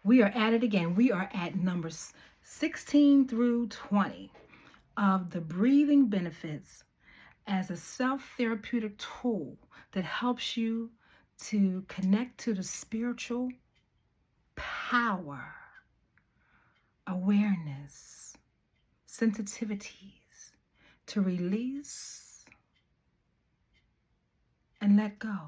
We are at it again. We are at numbers 16 through 20 of the breathing benefits as a self-therapeutic tool that helps you to connect to the spiritual power, awareness, sensitivities, to release and let go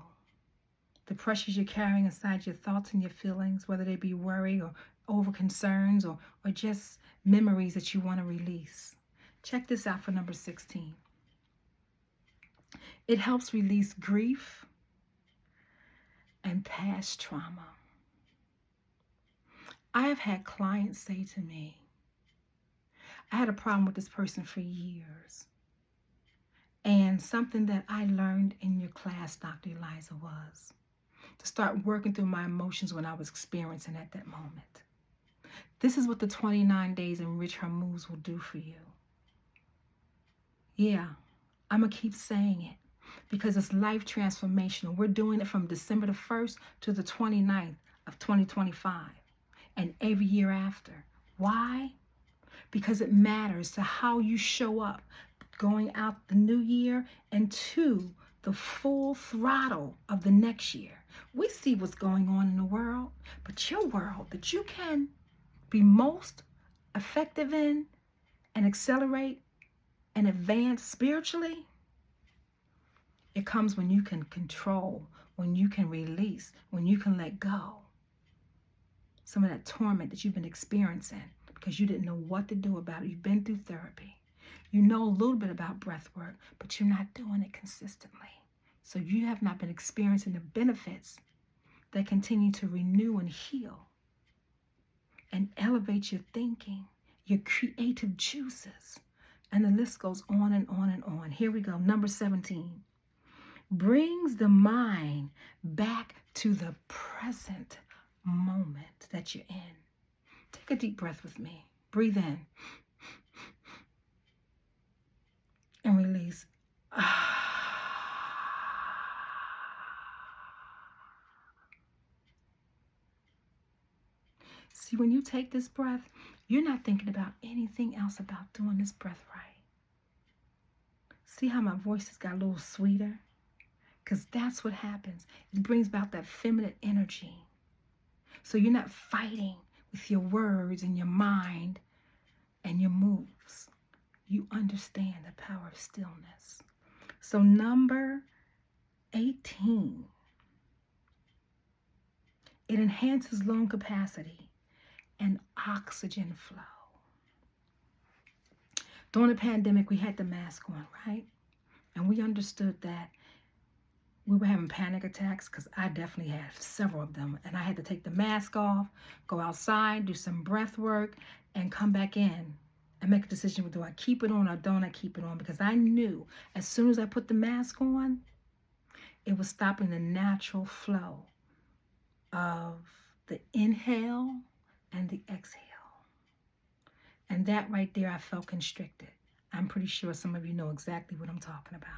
the pressures you're carrying inside your thoughts and your feelings, whether they be worry or over concerns or just memories that you want to release. Check this out for number 16. It helps release grief and past trauma. I have had clients say to me, I had a problem with this person for years. And something that I learned in your class, Dr. Eliza, was to start working through my emotions when I was experiencing at that moment. This is what the 29 days Enrich Her Moves will do for you. Yeah, I'm going to keep saying it because it's life transformational. We're doing it from December the 1st to the 29th of 2025 and every year after. Why? Because it matters to how you show up going out the new year and to the full throttle of the next year. We see what's going on in the world, but your world that you can be most effective in and accelerate and advance spiritually, it comes when you can control, when you can release, when you can let go some of that torment that you've been experiencing because you didn't know what to do about it. You've been through therapy. You know a little bit about breath work, but you're not doing it consistently. So you have not been experiencing the benefits that continue to renew and heal and elevate your thinking, your creative juices. And the list goes on and on and on. Here we go. Number 17. Brings the mind back to the present moment that you're in. Take a deep breath with me. Breathe in and release. See, when you take this breath, you're not thinking about anything else about doing this breath right. See how my voice has got a little sweeter? Because that's what happens. It brings about that feminine energy. So you're not fighting with your words and your mind and your moves. You understand the power of stillness. So number 18. It enhances lung capacity and oxygen flow. During the pandemic, we had the mask on, right? And we understood that we were having panic attacks because I definitely had several of them. And I had to take the mask off, go outside, do some breath work, and come back in and make a decision with do I keep it on or don't I keep it on? Because I knew as soon as I put the mask on, it was stopping the natural flow of the inhale and the exhale. And that right there, I felt constricted. I'm pretty sure some of you know exactly what I'm talking about.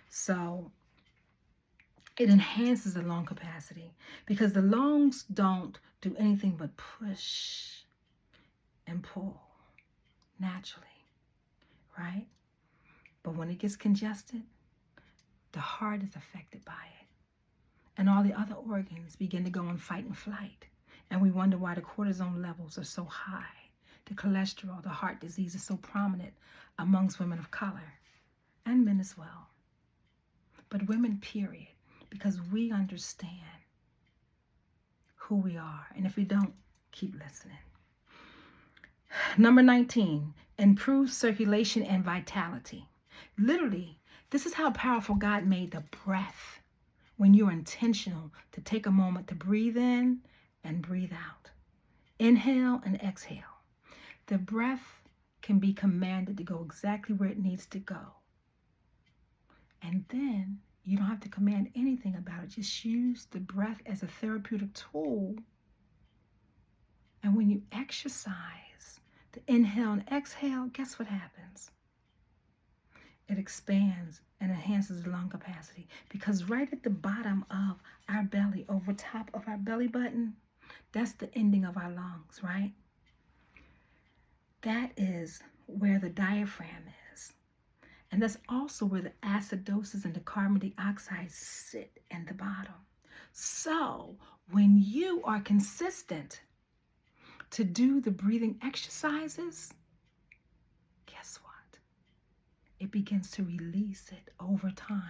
So it enhances the lung capacity because the lungs don't do anything but push and pull naturally, right? But when it gets congested, the heart is affected by it. And all the other organs begin to go in fight and flight. And we wonder why the cortisone levels are so high. The cholesterol, the heart disease is so prominent amongst women of color and men as well. But women, period, because we understand who we are. And if we don't, keep listening. Number 19, improves circulation and vitality. Literally, this is how powerful God made the breath when you're intentional to take a moment to breathe in and breathe out. Inhale and exhale. The breath can be commanded to go exactly where it needs to go. And then you don't have to command anything about it. Just use the breath as a therapeutic tool. And when you exercise the inhale and exhale, guess what happens? It expands and enhances the lung capacity. Because right at the bottom of our belly, over top of our belly button, That's the ending of our lungs, right? That is where the diaphragm is. And that's also where the acidosis and the carbon dioxide sit in the bottom. So when you are consistent to do the breathing exercises, guess what? It begins to release it over time.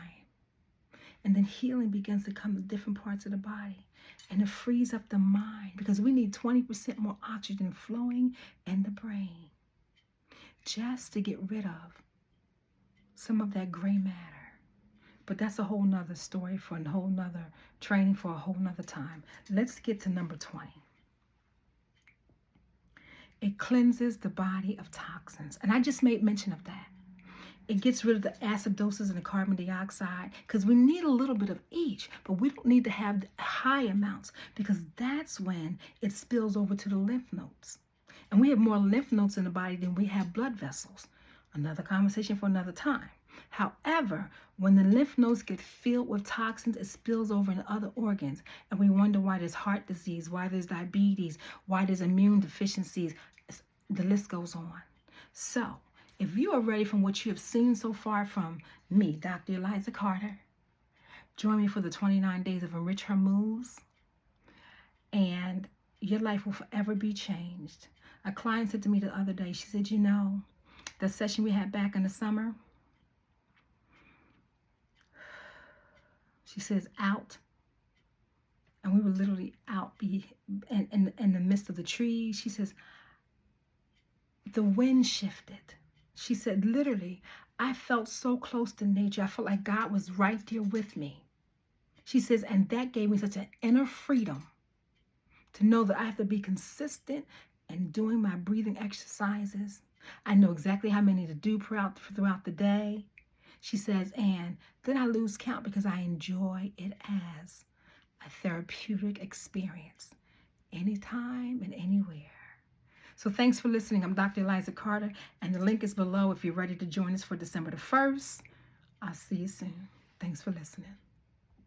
And then healing begins to come to different parts of the body. And it frees up the mind because we need 20% more oxygen flowing in the brain just to get rid of some of that gray matter. But that's a whole nother story for a whole nother training for a whole nother time. Let's get to number 20. It cleanses the body of toxins. And I just made mention of that. It gets rid of the acidosis and the carbon dioxide because we need a little bit of each, but we don't need to have high amounts because that's when it spills over to the lymph nodes. And we have more lymph nodes in the body than we have blood vessels. Another conversation for another time. However, when the lymph nodes get filled with toxins, it spills over into other organs. And we wonder why there's heart disease, why there's diabetes, why there's immune deficiencies. The list goes on. So, if you are ready from what you have seen so far from me, Dr. Eliza Carter, join me for the 29 days of Enrich Her Moves, and your life will forever be changed. A client said to me the other day, she said, you know, the session we had back in the summer, she says, out, and we were literally out in the midst of the trees. She says, the wind shifted. She said, literally, I felt so close to nature. I felt like God was right there with me. She says, and that gave me such an inner freedom to know that I have to be consistent in doing my breathing exercises. I know exactly how many to do throughout the day. She says, and then I lose count because I enjoy it as a therapeutic experience anytime and anywhere. So thanks for listening. I'm Dr. Eliza Carter, and the link is below if you're ready to join us for December the 1st. I'll see you soon. Thanks for listening.